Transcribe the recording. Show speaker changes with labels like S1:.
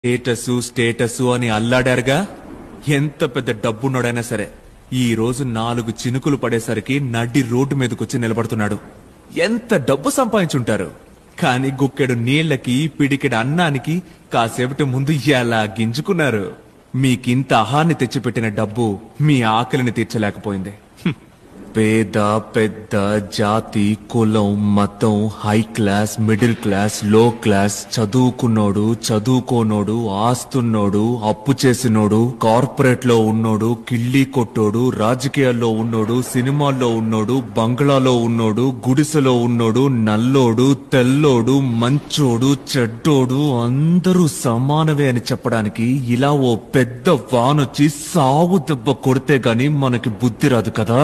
S1: Status అని అల్లాడారుగా. ఎంత పెద్ద డబ్బున్నోడైనా సరే ఈ రోజు 4 చినుకులు పడేసరికి నడి రోడ్డు మీదకొచ్చి నిలబడుతున్నాడు. ఎంత డబ్బు సంపాదించుంటారు, కానీ గుక్కెడు నీళ్లకి పిడికెడు అన్నానికి కాసేపటి ముందు ఎలా గింజుకున్నారు. మీకింత అహాన్ని తెచ్చిపెట్టిన డబ్బు మీ ఆకలిని తీర్చలేకపోయింది. పేద పెద్ద జాతి కులం మతం హై క్లాస్ మిడిల్ క్లాస్ లో క్లాస్ చదువుకున్నోడు చదువుకోనోడు ఆస్తున్నోడు అప్పు చేసినోడు కార్పొరేట్ లో ఉన్నోడు కిళ్ళీ కొట్టోడు రాజకీయాల్లో ఉన్నోడు సినిమాల్లో ఉన్నోడు బంగ్లాలో ఉన్నోడు గుడిసెలో ఉన్నోడు నల్లోడు తెల్లోడు మంచోడు చెడ్డోడు అందరూ సమానమే అని చెప్పడానికి ఇలా ఓ పెద్ద వానొచ్చి సావు దెబ్బ కొడితే గాని మనకి బుద్ధి రాదు కదా.